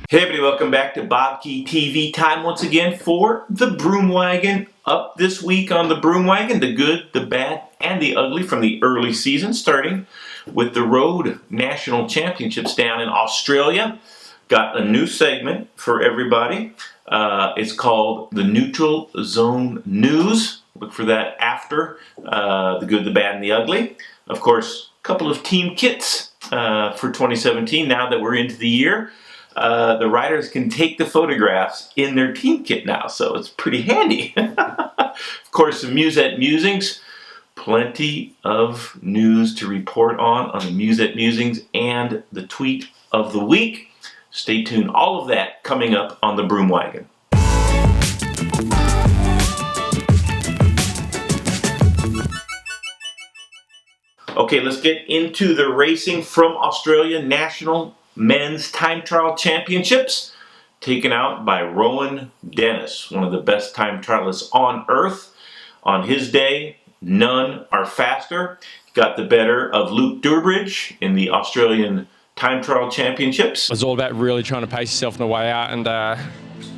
Hey everybody, welcome back to BobkeTV. Time once again for the Broom Wagon. Up this week on the Broom Wagon, the good, the bad, and the ugly from the early season, starting with the Road National Championships down in Australia. Got a new segment for everybody. It's called the Neutral Zone News. Look for that after the good, the bad, and the ugly. Of course, a couple of team kits for 2017 now that we're into the year. The riders can take the photographs in their team kit now, so it's pretty handy. Of course, some Musette Musings. Plenty of news to report on the Musette Musings and the tweet of the week. Stay tuned. All of that coming up on the Broom Wagon. Okay, let's get into the racing from Australia. National Men's Time Trial Championships, taken out by Rowan Dennis, one of the best time trialists on earth. On his day, none are faster. Got the better of Luke Durbridge in the Australian Time Trial Championships. It was all about really trying to pace yourself on the way out, and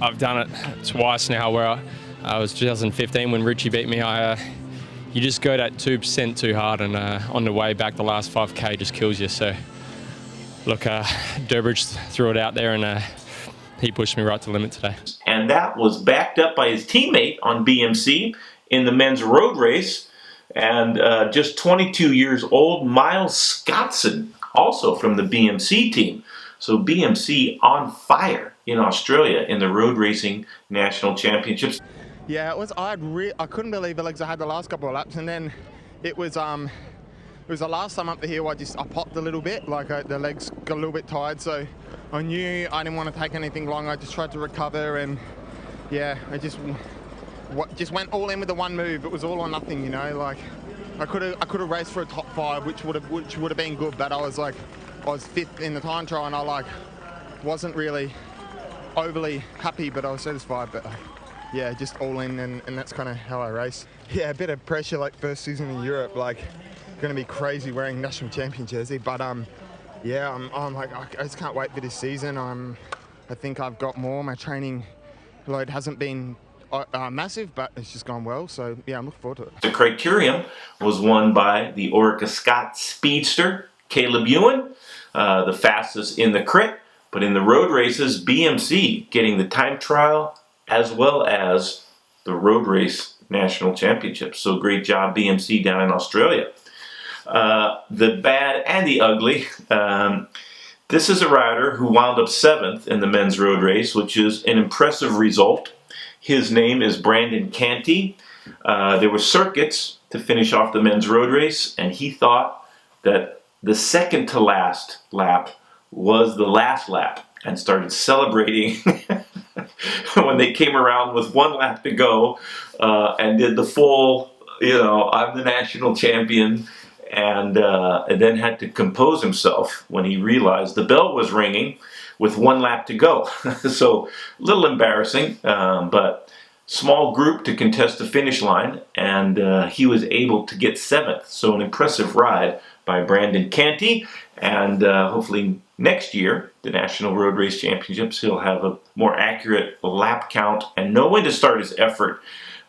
I've done it twice now, where I was 2015 when Richie beat me. You just go that 2% too hard, and on the way back, the last 5K just kills you. So look, Durbridge threw it out there, and he pushed me right to the limit today. And that was backed up by his teammate on BMC in the men's road race, and just 22 years old, Miles Scottson, also from the BMC team. So BMC on fire in Australia in the road racing national championships. Yeah, it was. I couldn't believe the legs I had the last couple of laps, and then it was the last time up the hill. I popped a little bit, like the legs got a little bit tired, so I knew I didn't want to take anything long. I just tried to recover, and yeah, I just went all in with the one move. It was all or nothing, you know. Like I could have raced for a top 5, which would have been good, but I was 5th in the time trial, and I wasn't really overly happy, but I was satisfied. But yeah, just all in, and that's kind of how I race. Yeah, a bit of pressure, like first season in Europe, like going to be crazy wearing national champion jersey. But yeah, I'm like, I just can't wait for this season. I think I've got more. My training load hasn't been massive, but it's just gone well. So yeah, I'm looking forward to it. The criterium was won by the Orica Scott speedster Caleb Ewan, the fastest in the crit. But in the road races, BMC getting the time trial as well as the road race national championships. So great job, BMC, down in Australia. The bad and the ugly. This is a rider who wound up 7th in the men's road race, which is an impressive result. His name is Brandon Canty. There were circuits to finish off the men's road race, and he thought that the second to last lap was the last lap, and started celebrating when they came around with 1 lap to go, and did the full, I'm the national champion, and then had to compose himself when he realized the bell was ringing with 1 lap to go. So a little embarrassing, but small group to contest the finish line, and he was able to get 7th. So an impressive ride by Brandon Canty, and hopefully next year, the National Road Race Championships, he'll have a more accurate lap count and know when to start his effort.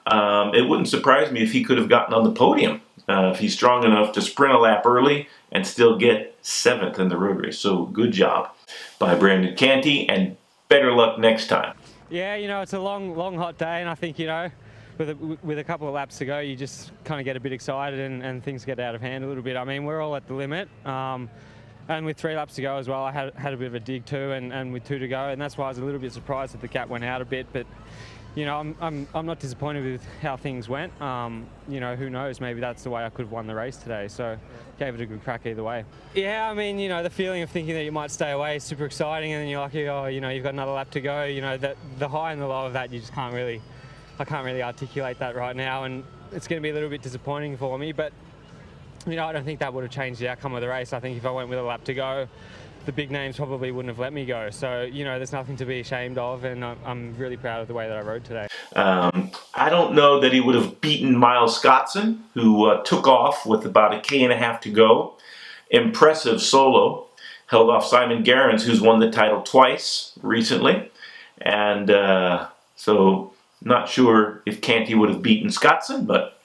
It wouldn't surprise me if he could have gotten on the podium if he's strong enough to sprint a lap early and still get 7th in the road race. So good job by Brandon Canty, and better luck next time. Yeah, it's a long, hot day, and I think, with a couple of laps to go, you just kind of get a bit excited, and things get out of hand a little bit. I mean, we're all at the limit. And with 3 laps to go as well, I had a bit of a dig too, and with 2 to go, and that's why I was a little bit surprised that the gap went out a bit. But I'm not disappointed with how things went. Who knows? Maybe that's the way I could have won the race today. So gave it a good crack either way. Yeah, I mean, the feeling of thinking that you might stay away is super exciting, and then you're like, you've got another lap to go. The high and the low of that, you just can't really articulate that right now, and it's going to be a little bit disappointing for me, but. I don't think that would have changed the outcome of the race. I think if I went with a lap to go, the big names probably wouldn't have let me go. So, there's nothing to be ashamed of, and I'm really proud of the way that I rode today. I don't know that he would have beaten Miles Scottson, who took off with about 1.5 K to go. Impressive solo. held off Simon Gerrans, who's won the title twice recently. And so not sure if Canty would have beaten Scottson, but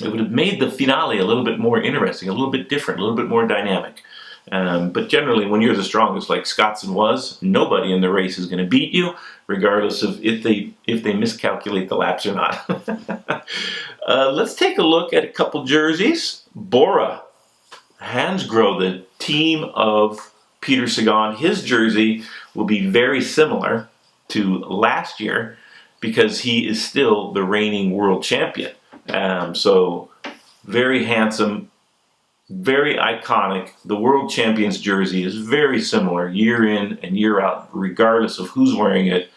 it would have made the finale a little bit more interesting, a little bit different, a little bit more dynamic. But generally, when you're the strongest, like Scottson was, nobody in the race is going to beat you, regardless of if they miscalculate the laps or not. Let's take a look at a couple jerseys. Bora Hansgrohe, the team of Peter Sagan, his jersey will be very similar to last year because he is still the reigning world champion. So very handsome, very iconic. The world champion's jersey is very similar year in and year out, regardless of who's wearing it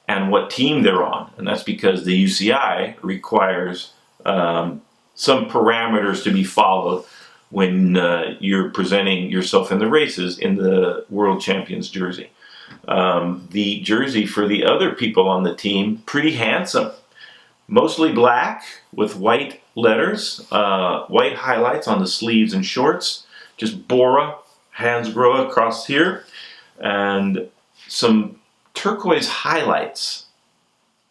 and what team they're on. And that's because the UCI requires some parameters to be followed when you're presenting yourself in the races in the world champion's jersey. The jersey for the other people on the team, pretty handsome. Mostly black with white letters, white highlights on the sleeves and shorts. Just Bora Hansgrohe across here. And some turquoise highlights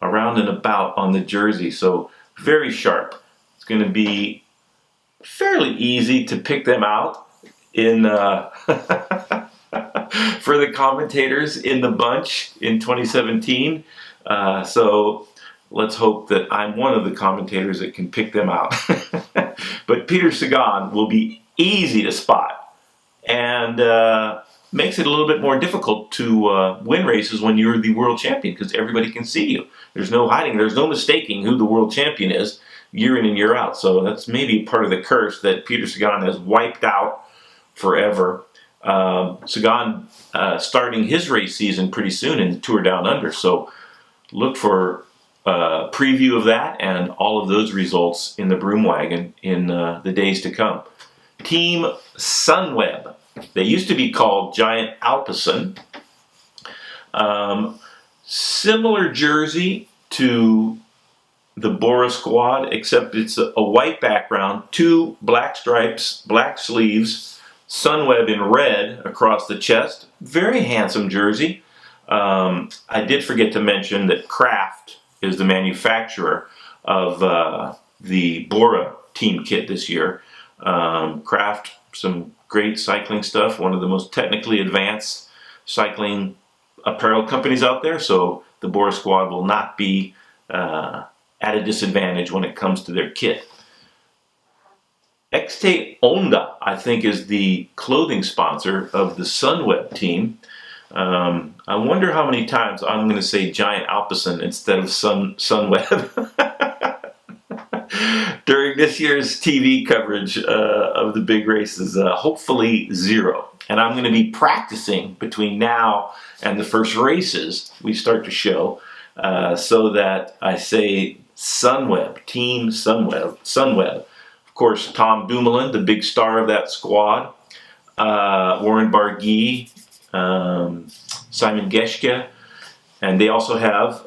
around and about on the jersey. So very sharp. It's going to be fairly easy to pick them out in for the commentators in the bunch in 2017. So let's hope that I'm one of the commentators that can pick them out. But Peter Sagan will be easy to spot and makes it a little bit more difficult to win races when you're the world champion because everybody can see you. There's no hiding, there's no mistaking who the world champion is year in and year out. So that's maybe part of the curse that Peter Sagan has wiped out forever. Sagan starting his race season pretty soon in the Tour Down Under. So look for a preview of that and all of those results in the Broom Wagon in the days to come. Team Sunweb. They used to be called Giant Alpecin. Similar jersey to the Bora squad, except it's a white background, 2 black stripes, black sleeves, Sunweb in red across the chest. Very handsome jersey. I did forget to mention that Kraft is the manufacturer of the Bora team kit this year. Kraft, some great cycling stuff, one of the most technically advanced cycling apparel companies out there, so the Bora squad will not be at a disadvantage when it comes to their kit. XT Onda, I think, is the clothing sponsor of the Sunweb team. I wonder how many times I'm going to say Giant Alpecin instead of Sunweb during this year's TV coverage of the big races. Hopefully 0. And I'm going to be practicing between now and the first races we start to show so that I say Sunweb, Team Sunweb. Of course, Tom Dumoulin, the big star of that squad, Warren Barguil, Simon Geschke, and they also have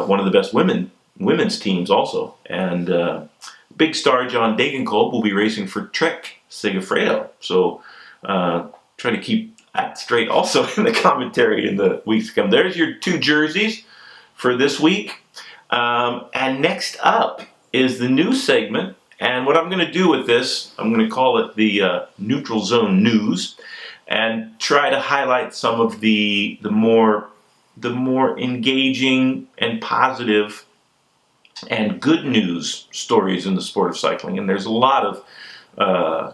one of the best women's teams also. And big star John Degenkolb will be racing for Trek Segafredo. So try to keep that straight also in the commentary in the weeks to come. There's your 2 jerseys for this week. And next up is the news segment. And what I'm going to do with this, I'm going to call it the Neutral Zone News, and try to highlight some of the more engaging and positive and good news stories in the sport of cycling. And there's a lot of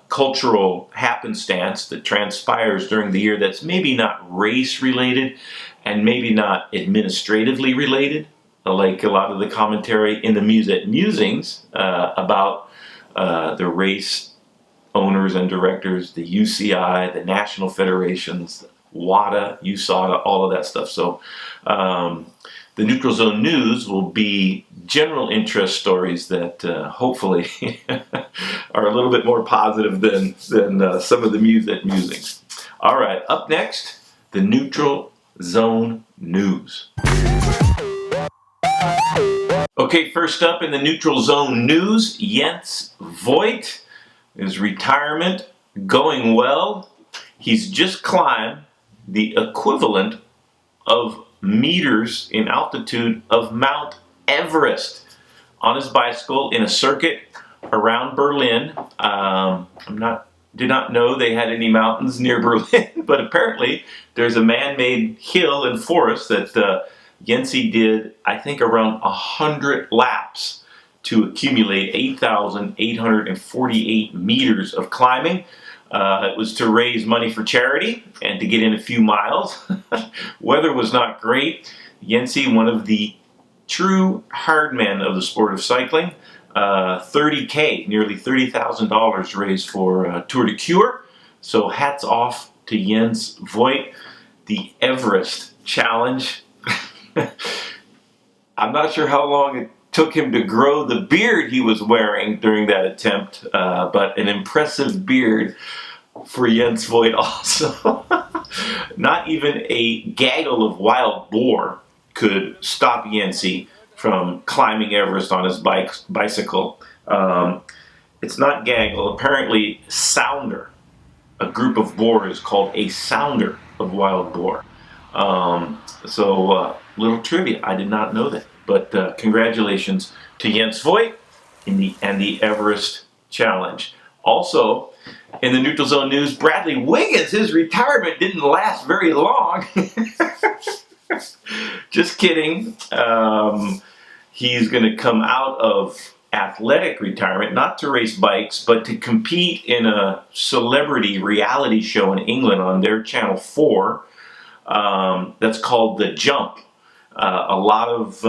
cultural happenstance that transpires during the year that's maybe not race related and maybe not administratively related, like a lot of the commentary in the Musings about the race owners and directors, the UCI, the national federations, WADA, USADA, all of that stuff. So the Neutral Zone News will be general interest stories that hopefully are a little bit more positive than some of the Musings. All right, up next, the Neutral Zone News. Okay, first up in the Neutral Zone News, Jens Voigt. His retirement going well. He's just climbed the equivalent of meters in altitude of Mount Everest on his bicycle in a circuit around Berlin. Did not know they had any mountains near Berlin, but apparently there's a man-made hill and forest that Yensi did, I think, around 100 laps to accumulate 8,848 meters of climbing. It was to raise money for charity and to get in a few miles. Weather was not great. Yensi, one of the true hard men of the sport of cycling, $30K, nearly $30,000 raised for Tour de Cure. So hats off to Jens Voigt, the Everest Challenge. I'm not sure how long it took him to grow the beard he was wearing during that attempt, but an impressive beard for Jens Voigt also. Not even a gaggle of wild boar could stop Yensi from climbing Everest on his bicycle. It's not gaggle. Apparently, sounder, a group of boar, is called a sounder of wild boar. Little trivia. I did not know that. But congratulations to Jens Voigt and the Everest Challenge. Also, in the Neutral Zone news, Bradley Wiggins, his retirement didn't last very long. Just kidding. He's going to come out of athletic retirement, not to race bikes, but to compete in a celebrity reality show in England on their Channel 4. That's called The Jump. A lot of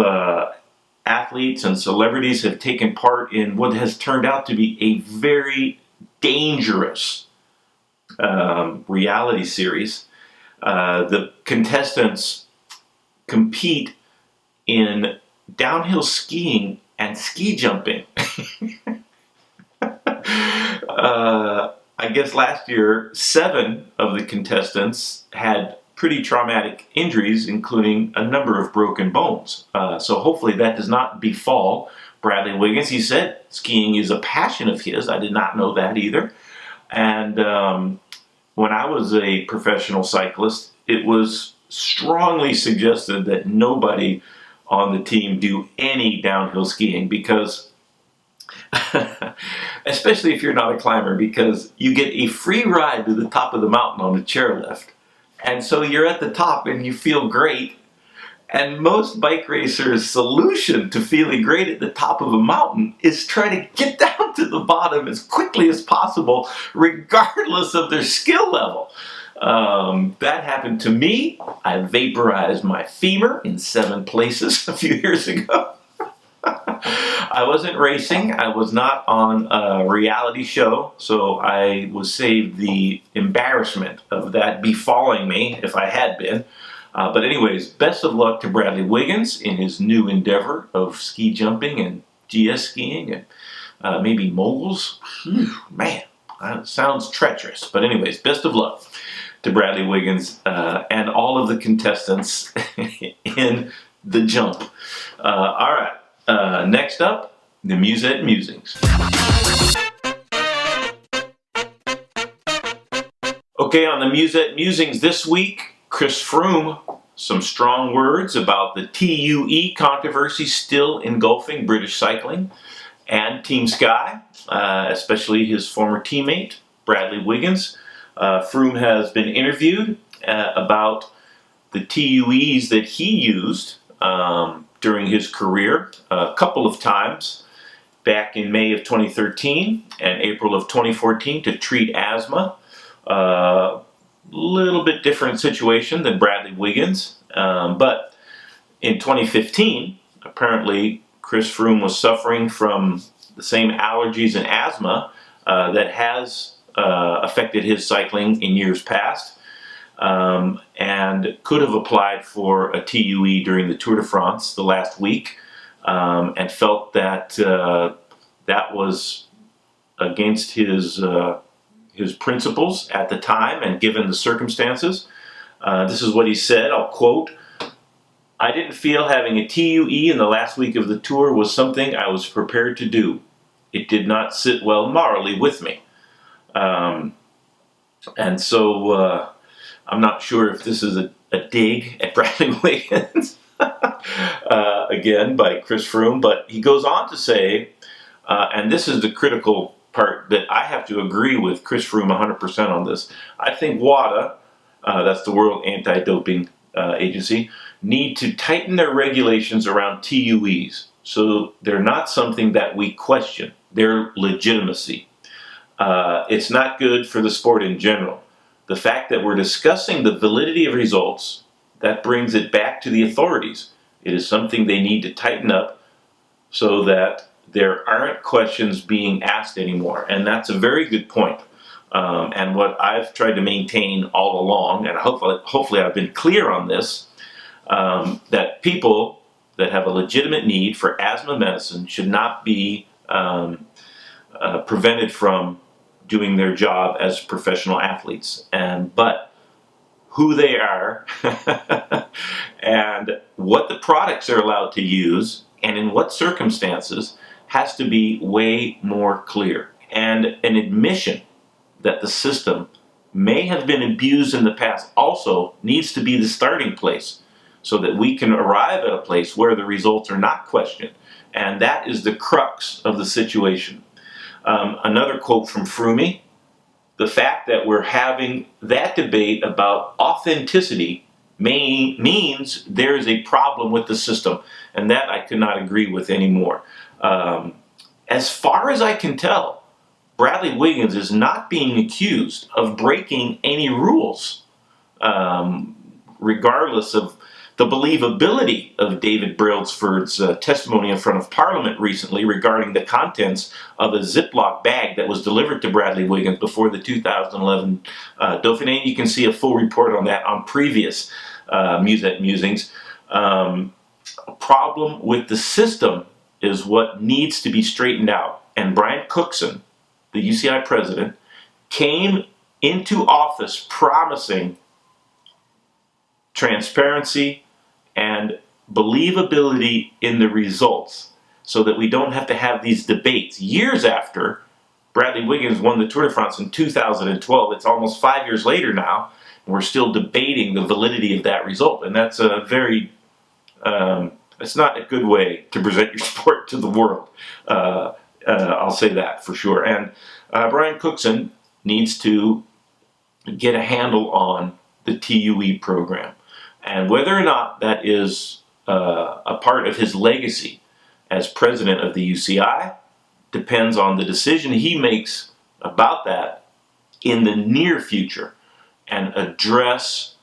athletes and celebrities have taken part in what has turned out to be a very dangerous reality series. The contestants compete in downhill skiing and ski jumping. I guess last year, 7 of the contestants had pretty traumatic injuries, including a number of broken bones. So hopefully that does not befall Bradley Wiggins. He said skiing is a passion of his. I did not know that either. And when I was a professional cyclist, it was strongly suggested that nobody on the team do any downhill skiing, because especially if you're not a climber, because you get a free ride to the top of the mountain on a chairlift. And so you're at the top and you feel great. And most bike racers' solution to feeling great at the top of a mountain is try to get down to the bottom as quickly as possible, regardless of their skill level. That happened to me. I vaporized my femur in 7 places a few years ago. I wasn't racing. I was not on a reality show, so I was saved the embarrassment of that befalling me if I had been. But anyways, best of luck to Bradley Wiggins in his new endeavor of ski jumping and GS skiing and maybe moguls. Man, that sounds treacherous. But anyways, best of luck to Bradley Wiggins and all of the contestants in the jump. All right, next up, the Musette Musings. Okay, on the Musette Musings this week, Chris Froome, some strong words about the TUE controversy still engulfing British cycling and Team Sky, especially his former teammate, Bradley Wiggins. Froome has been interviewed about the TUEs that he used during his career a couple of times, back in May of 2013 and April of 2014 to treat asthma. Little bit different situation than Bradley Wiggins, but in 2015, apparently Chris Froome was suffering from the same allergies and asthma that has affected his cycling in years past, and could have applied for a TUE during the Tour de France the last week, and felt that that was against his principles at the time and given the circumstances. This is what he said, I'll quote, "I didn't feel having a TUE in the last week of the tour was something I was prepared to do. It did not sit well morally with me." And so I'm not sure if this is a dig at Bradley Wiggins, again, by Chris Froome, but he goes on to say, and this is the critical part that I have to agree with Chris Froome 100% on this. I think WADA, that's the World Anti-Doping Agency, need to tighten their regulations around TUEs so they're not something that we question, their legitimacy. It's not good for the sport in general. The fact that we're discussing the validity of results, that brings it back to the authorities. It is something they need to tighten up so that there aren't questions being asked anymore. And that's a very good point. And what I've tried to maintain all along, and hopefully I've been clear on this, that people that have a legitimate need for asthma medicine should not be prevented from doing their job as professional athletes. But who they are and what the products are allowed to use and in what circumstances has to be way more clear. And an admission that the system may have been abused in the past also needs to be the starting place so that we can arrive at a place where the results are not questioned. And that is the crux of the situation. Another quote from Froome: the fact that we're having that debate about authenticity means there is a problem with the system, and that I could not agree with anymore. As far as I can tell, Bradley Wiggins is not being accused of breaking any rules, regardless of the believability of David Brailsford's testimony in front of Parliament recently regarding the contents of a Ziploc bag that was delivered to Bradley Wiggins before the 2011 Dauphiné. You can see a full report on that on previous Musings. A problem with the system is what needs to be straightened out. And Brian Cookson, the UCI president, came into office promising transparency and believability in the results so that we don't have to have these debates years after Bradley Wiggins won the Tour de France in 2012. It's almost 5 years later now, and we're still debating the validity of that result. And that's a very, it's not a good way to present your sport to the world. I'll say that for sure. And Brian Cookson needs to get a handle on the TUE program. And whether or not that is a part of his legacy as president of the UCI depends on the decision he makes about that in the near future, and address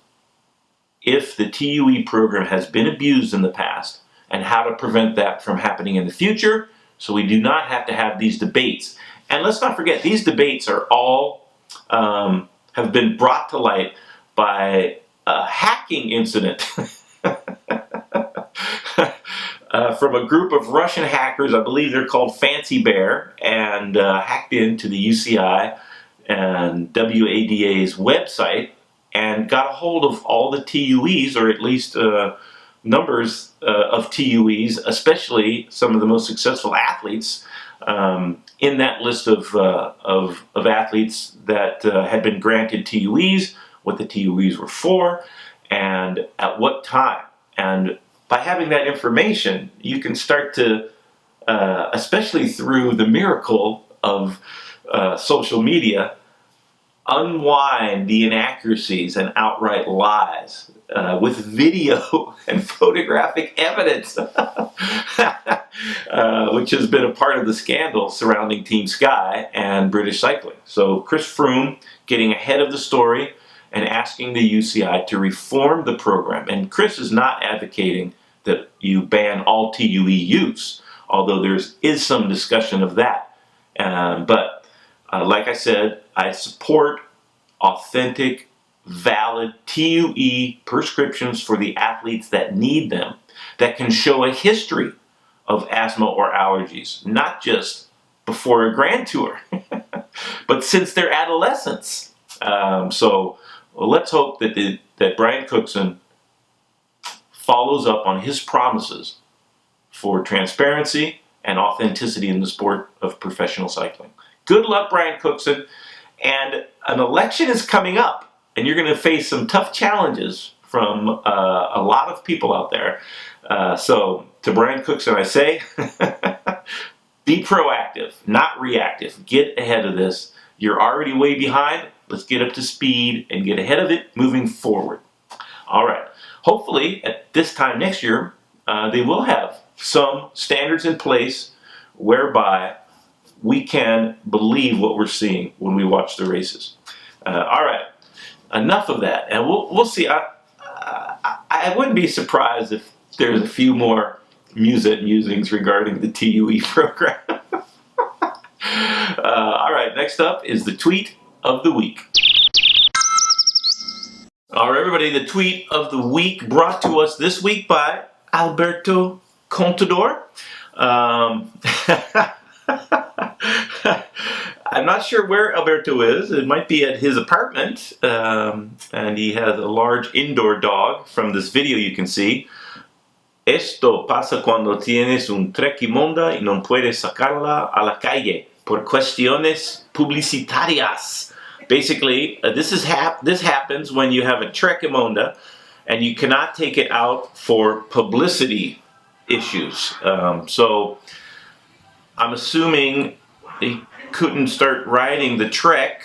if the TUE program has been abused in the past and how to prevent that from happening in the future so we do not have to have these debates. And let's not forget, these debates are all have been brought to light by a hacking incident from a group of Russian hackers. I believe they're called Fancy Bear, and hacked into the UCI and WADA's website and got a hold of all the TUEs, or at least numbers of TUEs, especially some of the most successful athletes in that list of athletes that had been granted TUEs, what the TUEs were for, and at what time. And by having that information, you can start to, especially through the miracle of social media, unwind the inaccuracies and outright lies with video and photographic evidence, which has been a part of the scandal surrounding Team Sky and British cycling. So Chris Froome getting ahead of the story and asking the UCI to reform the program. And Chris is not advocating that you ban all TUE use, although there is some discussion of that. But like I said, I support authentic, valid TUE prescriptions for the athletes that need them, that can show a history of asthma or allergies, not just before a Grand Tour, but since their adolescence. So let's hope that Brian Cookson follows up on his promises for transparency and authenticity in the sport of professional cycling. Good luck, Brian Cookson. And an election is coming up, and you're going to face some tough challenges from a lot of people out there. So to Brian Cookson, I say, be proactive, not reactive. Get ahead of this. You're already way behind. Let's get up to speed and get ahead of it moving forward. All right. Hopefully, at this time next year, they will have some standards in place whereby we can believe what we're seeing when we watch the races. All right. Enough of that. And we'll see. I wouldn't be surprised if there's a few more musings regarding the TUE program. All right, next up is the tweet of the week. All right, everybody, the tweet of the week brought to us this week by Alberto Contador. I'm not sure where Alberto is. It might be at his apartment, and he has a large indoor dog. From this video you can see. Esto pasa cuando tienes un trequimonda y no puedes sacarla a la calle por cuestiones publicitarias. Basically, this happens when you have a trequimonda and you cannot take it out for publicity issues. So I'm assuming he couldn't start riding the trek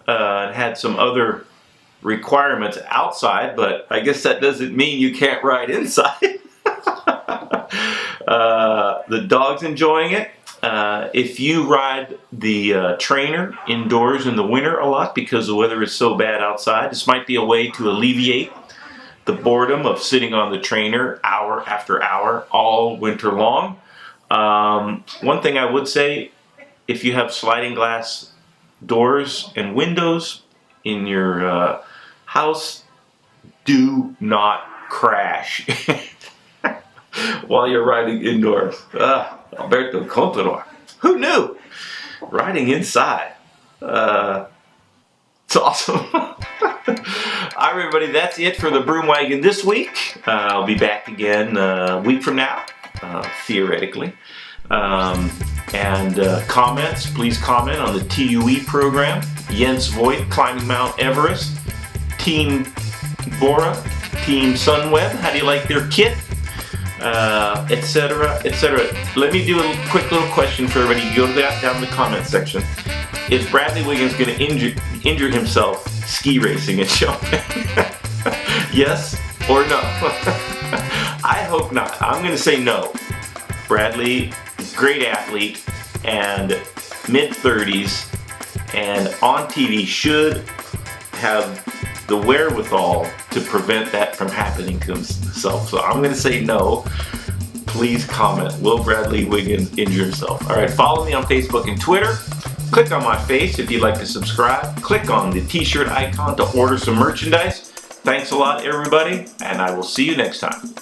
and had some other requirements outside, but I guess that doesn't mean you can't ride inside. The dog's enjoying it. If you ride the trainer indoors in the winter a lot because the weather is so bad outside, this might be a way to alleviate the boredom of sitting on the trainer hour after hour all winter long. One thing I would say, if you have sliding glass doors and windows in your house, do not crash while you're riding indoors. Alberto Contador. Who knew? Riding inside. It's awesome. All right, everybody, that's it for the Broom Wagon this week. I'll be back again a week from now, theoretically. Comments, please comment on the TUE program. Jens Voigt climbing Mount Everest. Team Bora, Team Sunweb, how do you like their kit? Etc., etc. Let me do a quick little question for everybody. Go down in the comment section. Is Bradley Wiggins going to injure himself ski racing at Champagne? Yes or no? I hope not. I'm going to say no. Bradley, great athlete, and mid-30s, and on TV should have the wherewithal to prevent that from happening to himself. So I'm going to say no. Please comment. Will Bradley Wiggins injure himself? All right, follow me on Facebook and Twitter. Click on my face if you'd like to subscribe. Click on the t-shirt icon to order some merchandise. Thanks a lot, everybody, and I will see you next time.